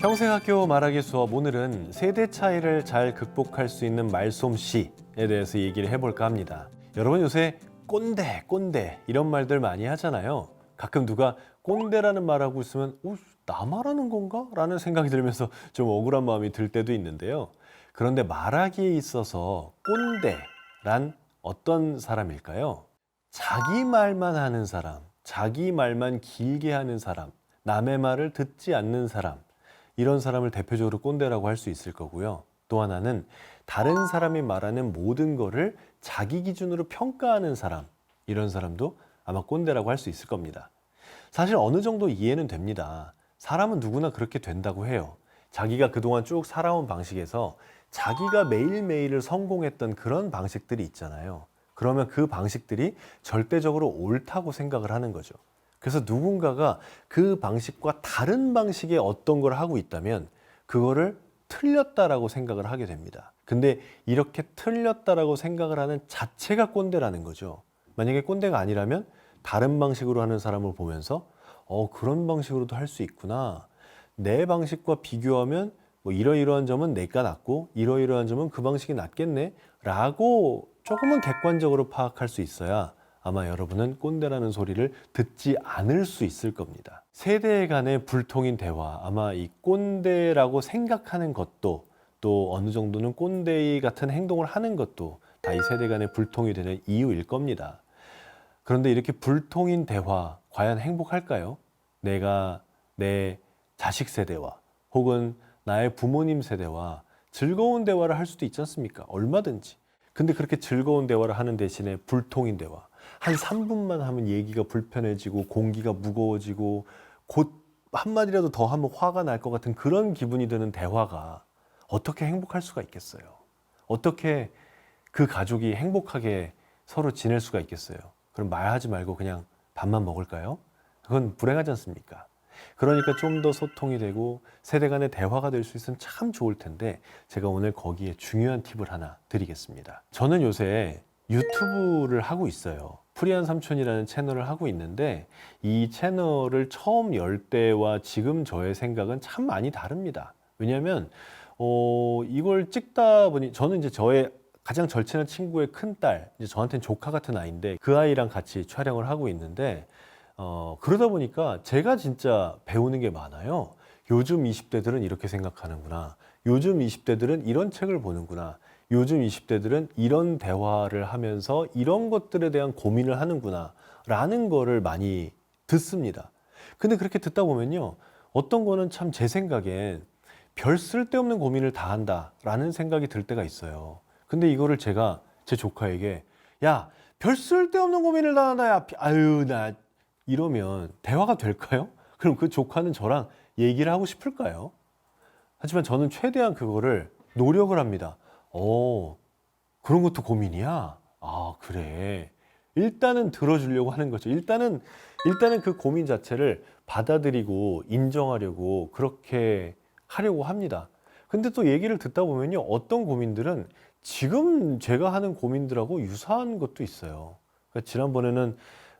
평생학교 말하기 수업, 오늘은 세대 차이를 잘 극복할 수 있는 말솜씨에 대해서 얘기를 해볼까 합니다. 여러분 요새 꼰대 이런 말들 많이 하잖아요. 가끔 누가 꼰대라는 말하고 있으면 나 말하는 건가? 라는 생각이 들면서 좀 억울한 마음이 들 때도 있는데요. 그런데 말하기에 있어서 꼰대란 어떤 사람일까요? 자기 말만 하는 사람, 자기 말만 길게 하는 사람, 남의 말을 듣지 않는 사람, 이런 사람을 대표적으로 꼰대라고 할 수 있을 거고요. 또 하나는 다른 사람이 말하는 모든 거를 자기 기준으로 평가하는 사람, 이런 사람도 아마 꼰대라고 할 수 있을 겁니다. 사실 어느 정도 이해는 됩니다. 사람은 누구나 그렇게 된다고 해요. 자기가 그동안 쭉 살아온 방식에서 자기가 매일매일을 성공했던 그런 방식들이 있잖아요. 그러면 그 방식들이 절대적으로 옳다고 생각을 하는 거죠. 그래서 누군가가 그 방식과 다른 방식의 어떤 걸 하고 있다면 그거를 틀렸다라고 생각을 하게 됩니다. 근데 이렇게 틀렸다라고 생각을 하는 자체가 꼰대라는 거죠. 만약에 꼰대가 아니라면 다른 방식으로 하는 사람을 보면서 그런 방식으로도 할 수 있구나. 내 방식과 비교하면 뭐 이러이러한 점은 내가 낫고 이러이러한 점은 그 방식이 낫겠네 라고 조금은 객관적으로 파악할 수 있어야 아마 여러분은 꼰대라는 소리를 듣지 않을 수 있을 겁니다. 세대 간의 불통인 대화, 아마 이 꼰대라고 생각하는 것도 또 어느 정도는 꼰대 같은 행동을 하는 것도 다 이 세대 간의 불통이 되는 이유일 겁니다. 그런데 이렇게 불통인 대화, 과연 행복할까요? 내가 내 자식 세대와 혹은 나의 부모님 세대와 즐거운 대화를 할 수도 있지 않습니까? 얼마든지. 근데 그렇게 즐거운 대화를 하는 대신에 불통인 대화, 한 3분만 하면 얘기가 불편해지고 공기가 무거워지고 곧 한마디라도 더 하면 화가 날 것 같은 그런 기분이 드는 대화가 어떻게 행복할 수가 있겠어요? 어떻게 그 가족이 행복하게 서로 지낼 수가 있겠어요? 그럼 말하지 말고 그냥 밥만 먹을까요? 그건 불행하지 않습니까? 그러니까 좀 더 소통이 되고 세대 간의 대화가 될 수 있으면 참 좋을 텐데 제가 오늘 거기에 중요한 팁을 하나 드리겠습니다. 저는 요새 유튜브를 하고 있어요. 프리한 삼촌이라는 채널을 하고 있는데 이 채널을 처음 열 때와 지금 저의 생각은 참 많이 다릅니다. 왜냐하면 이걸 찍다 보니 저는 이제 저의 가장 절친한 친구의 큰딸, 이제 저한테는 조카 같은 아이인데 그 아이랑 같이 촬영을 하고 있는데 그러다 보니까 제가 진짜 배우는 게 많아요. 요즘 20대들은 이렇게 생각하는구나. 요즘 20대들은 이런 책을 보는구나. 요즘 20대들은 이런 대화를 하면서 이런 것들에 대한 고민을 하는구나. 라는 거를 많이 듣습니다. 근데 그렇게 듣다 보면요. 어떤 거는 참 제 생각엔 별 쓸데없는 고민을 다 한다라는 생각이 들 때가 있어요. 근데 이거를 제가 제 조카에게 야, 별 쓸데없는 고민을 다 한다. 야, 아유, 나 이러면 대화가 될까요? 그럼 그 조카는 저랑 얘기를 하고 싶을까요? 하지만 저는 최대한 그거를 노력을 합니다. 그런 것도 고민이야? 아, 그래. 일단은 들어주려고 하는 거죠. 일단은 그 고민 자체를 받아들이고 인정하려고 그렇게 하려고 합니다. 근데 또 얘기를 듣다 보면요. 어떤 고민들은 지금 제가 하는 고민들하고 유사한 것도 있어요. 그러니까 지난번에는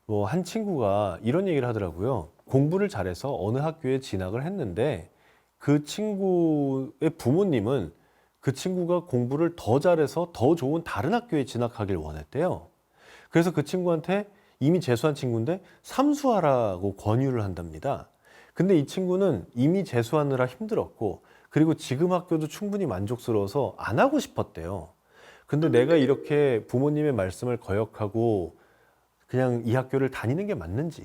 뭐 한 친구가 이런 얘기를 하더라고요. 공부를 잘해서 어느 학교에 진학을 했는데 그 친구의 부모님은 그 친구가 공부를 더 잘해서 더 좋은 다른 학교에 진학하길 원했대요. 그래서 그 친구한테 이미 재수한 친구인데 삼수하라고 권유를 한답니다. 근데 이 친구는 이미 재수하느라 힘들었고 그리고 지금 학교도 충분히 만족스러워서 안 하고 싶었대요. 근데 내가 이렇게 부모님의 말씀을 거역하고 그냥 이 학교를 다니는 게 맞는지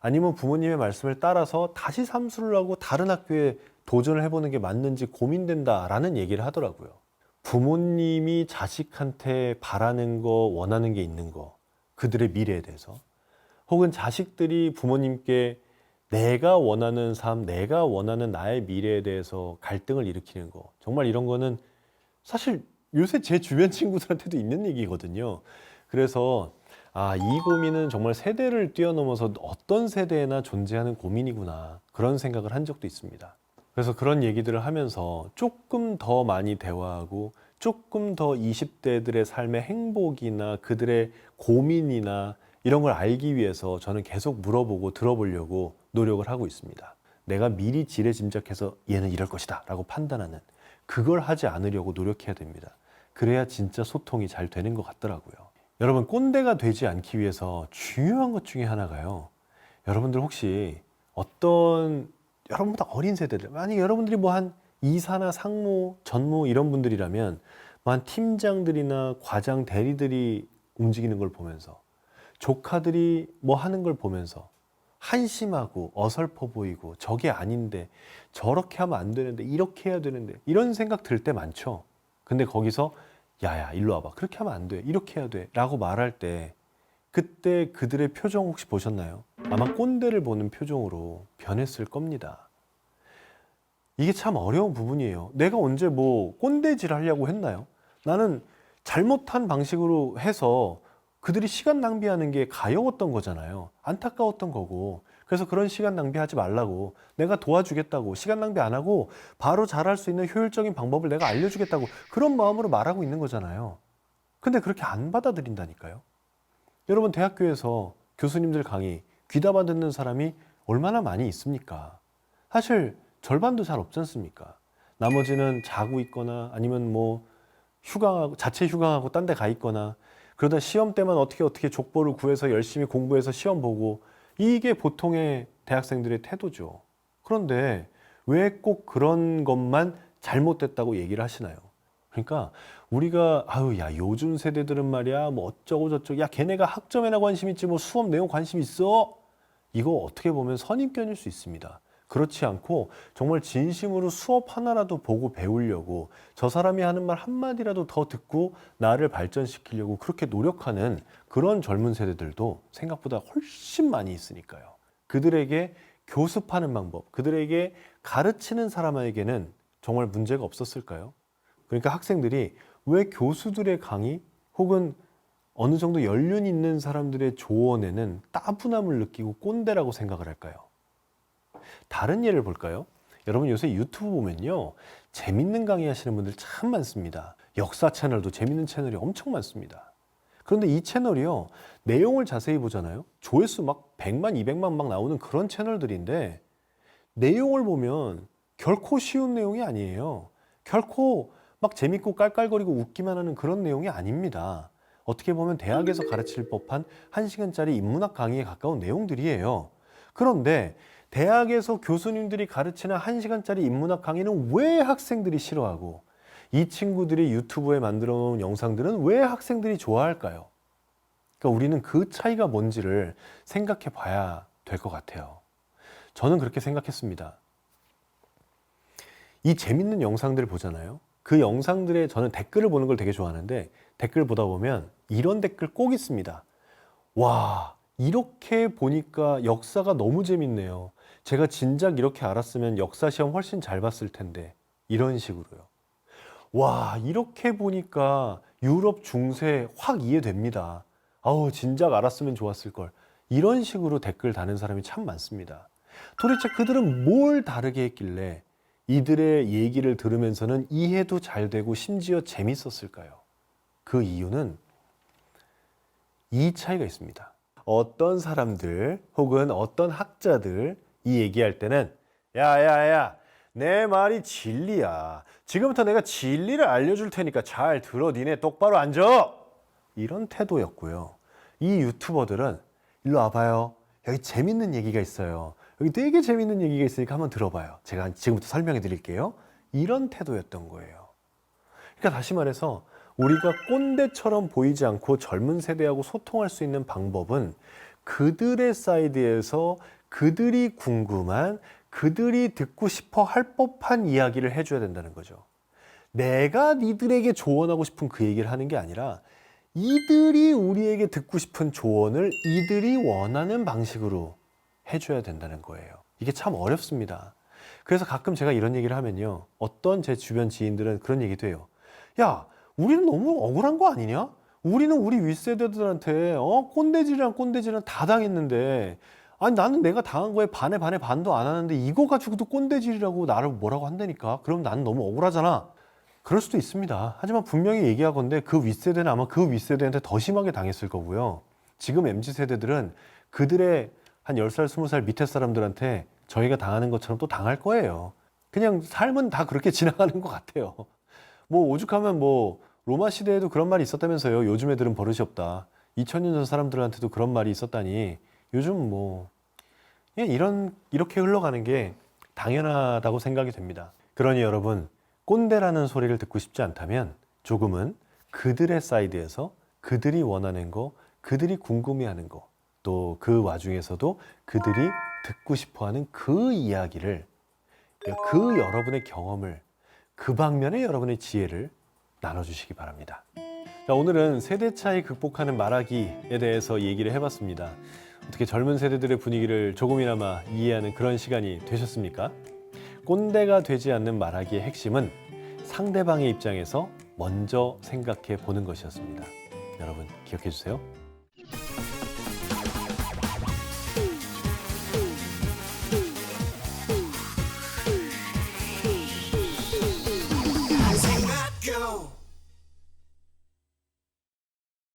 아니면 부모님의 말씀을 따라서 다시 삼수를 하고 다른 학교에 도전을 해보는 게 맞는지 고민된다라는 얘기를 하더라고요. 부모님이 자식한테 바라는 거, 원하는 게 있는 거, 그들의 미래에 대해서 혹은 자식들이 부모님께 내가 원하는 삶, 내가 원하는 나의 미래에 대해서 갈등을 일으키는 거, 정말 이런 거는 사실 요새 제 주변 친구들한테도 있는 얘기거든요. 그래서 이 고민은 정말 세대를 뛰어넘어서 어떤 세대에나 존재하는 고민이구나. 그런 생각을 한 적도 있습니다. 그래서 그런 얘기들을 하면서 조금 더 많이 대화하고 조금 더 20대들의 삶의 행복이나 그들의 고민이나 이런 걸 알기 위해서 저는 계속 물어보고 들어보려고 노력을 하고 있습니다. 내가 미리 지레 짐작해서 얘는 이럴 것이다 라고 판단하는, 그걸 하지 않으려고 노력해야 됩니다. 그래야 진짜 소통이 잘 되는 것 같더라고요. 여러분, 꼰대가 되지 않기 위해서 중요한 것 중에 하나가요, 여러분들 혹시 어떤 여러분보다 어린 세대들, 만약에 여러분들이 뭐 한 이사나 상무, 전무 이런 분들이라면 뭐 한 팀장들이나 과장 대리들이 움직이는 걸 보면서, 조카들이 뭐 하는 걸 보면서 한심하고 어설퍼 보이고, 저게 아닌데, 저렇게 하면 안 되는데, 이렇게 해야 되는데, 이런 생각 들 때 많죠. 근데 거기서 야야 일로 와봐, 그렇게 하면 안 돼, 이렇게 해야 돼 라고 말할 때, 그때 그들의 표정 혹시 보셨나요? 아마 꼰대를 보는 표정으로 변했을 겁니다. 이게 참 어려운 부분이에요. 내가 언제 뭐 꼰대질 하려고 했나요? 나는 잘못한 방식으로 해서 그들이 시간 낭비하는 게 가여웠던 거잖아요. 안타까웠던 거고. 그래서 그런 시간 낭비하지 말라고, 내가 도와주겠다고, 시간 낭비 안 하고 바로 잘할 수 있는 효율적인 방법을 내가 알려주겠다고, 그런 마음으로 말하고 있는 거잖아요. 근데 그렇게 안 받아들인다니까요. 여러분, 대학교에서 교수님들 강의 귀담아 듣는 사람이 얼마나 많이 있습니까? 사실 절반도 잘 없지 않습니까? 나머지는 자고 있거나 아니면 뭐 휴강하고, 자체 휴강하고 딴 데 가 있거나, 그러다 시험 때만 어떻게 족보를 구해서 열심히 공부해서 시험 보고, 이게 보통의 대학생들의 태도죠. 그런데 왜 꼭 그런 것만 잘못됐다고 얘기를 하시나요? 그러니까 우리가 아유 야 요즘 세대들은 말이야 뭐 어쩌고 저쩌고, 야 걔네가 학점에나 관심 있지 뭐 수업 내용 관심 있어? 이거 어떻게 보면 선입견일 수 있습니다. 그렇지 않고 정말 진심으로 수업 하나라도 보고 배우려고, 저 사람이 하는 말 한마디라도 더 듣고 나를 발전시키려고 그렇게 노력하는 그런 젊은 세대들도 생각보다 훨씬 많이 있으니까요. 그들에게 교습하는 방법, 그들에게 가르치는 사람에게는 정말 문제가 없었을까요? 그러니까 학생들이 왜 교수들의 강의 혹은 어느 정도 연륜 있는 사람들의 조언에는 따분함을 느끼고 꼰대라고 생각을 할까요? 다른 예를 볼까요? 여러분, 요새 유튜브 보면요, 재밌는 강의 하시는 분들 참 많습니다. 역사 채널도 재밌는 채널이 엄청 많습니다. 그런데 이 채널이요, 내용을 자세히 보잖아요. 조회수 막 100만, 200만 막 나오는 그런 채널들인데, 내용을 보면 결코 쉬운 내용이 아니에요. 결코 막 재밌고 깔깔거리고 웃기만 하는 그런 내용이 아닙니다. 어떻게 보면 대학에서 가르칠 법한 1시간짜리 인문학 강의에 가까운 내용들이에요. 그런데 대학에서 교수님들이 가르치는 1시간짜리 인문학 강의는 왜 학생들이 싫어하고, 이 친구들이 유튜브에 만들어 놓은 영상들은 왜 학생들이 좋아할까요? 그러니까 우리는 그 차이가 뭔지를 생각해 봐야 될 것 같아요. 저는 그렇게 생각했습니다. 이 재밌는 영상들을 보잖아요. 그 영상들에 저는 댓글을 보는 걸 되게 좋아하는데, 댓글 보다 보면 이런 댓글 꼭 있습니다. 와, 이렇게 보니까 역사가 너무 재밌네요. 제가 진작 이렇게 알았으면 역사 시험 훨씬 잘 봤을 텐데. 이런 식으로요. 와, 이렇게 보니까 유럽 중세 확 이해됩니다. 아우, 진작 알았으면 좋았을 걸. 이런 식으로 댓글 다는 사람이 참 많습니다. 도대체 그들은 뭘 다르게 했길래 이들의 얘기를 들으면서는 이해도 잘 되고 심지어 재밌었을까요? 그 이유는 이 차이가 있습니다. 어떤 사람들 혹은 어떤 학자들 이 얘기할 때는 야야야, 내 말이 진리야. 지금부터 내가 진리를 알려줄 테니까 잘 들어. 니네 똑바로 앉아. 이런 태도였고요. 이 유튜버들은 일로 와봐요. 여기 재밌는 얘기가 있어요. 여기 되게 재밌는 얘기가 있으니까 한번 들어봐요. 제가 지금부터 설명해 드릴게요. 이런 태도였던 거예요. 그러니까 다시 말해서 우리가 꼰대처럼 보이지 않고 젊은 세대하고 소통할 수 있는 방법은 그들의 사이드에서 그들이 궁금한, 그들이 듣고 싶어 할 법한 이야기를 해줘야 된다는 거죠. 내가 니들에게 조언하고 싶은 그 얘기를 하는 게 아니라 이들이 우리에게 듣고 싶은 조언을 이들이 원하는 방식으로 해줘야 된다는 거예요. 이게 참 어렵습니다. 그래서 가끔 제가 이런 얘기를 하면요, 어떤 제 주변 지인들은 그런 얘기도 해요. 야, 우리는 너무 억울한 거 아니냐? 우리는 우리 윗세대들한테 꼰대질이랑 꼰대질은 다 당했는데, 아니 나는 내가 당한 거에 반에 반도 안 하는데 이거 가지고도 꼰대질이라고 나를 뭐라고 한다니까? 그럼 나는 너무 억울하잖아. 그럴 수도 있습니다. 하지만 분명히 얘기하건대 그 윗세대는 아마 그 윗세대한테 더 심하게 당했을 거고요. 지금 MZ세대들은 그들의 한 10살, 20살 밑에 사람들한테 저희가 당하는 것처럼 또 당할 거예요. 그냥 삶은 다 그렇게 지나가는 것 같아요. 뭐 오죽하면 뭐 로마 시대에도 그런 말이 있었다면서요. 요즘 애들은 버릇이 없다. 2000년 전 사람들한테도 그런 말이 있었다니. 요즘 뭐 그냥 이렇게 흘러가는 게 당연하다고 생각이 됩니다. 그러니 여러분, 꼰대라는 소리를 듣고 싶지 않다면 조금은 그들의 사이드에서 그들이 원하는 거, 그들이 궁금해하는 거, 또 그 와중에서도 그들이 듣고 싶어하는 그 이야기를, 그 여러분의 경험을, 그 방면의 여러분의 지혜를 나눠주시기 바랍니다. 자, 오늘은 세대 차이 극복하는 말하기에 대해서 얘기를 해봤습니다. 어떻게 젊은 세대들의 분위기를 조금이나마 이해하는 그런 시간이 되셨습니까? 꼰대가 되지 않는 말하기의 핵심은 상대방의 입장에서 먼저 생각해 보는 것이었습니다. 여러분 기억해 주세요.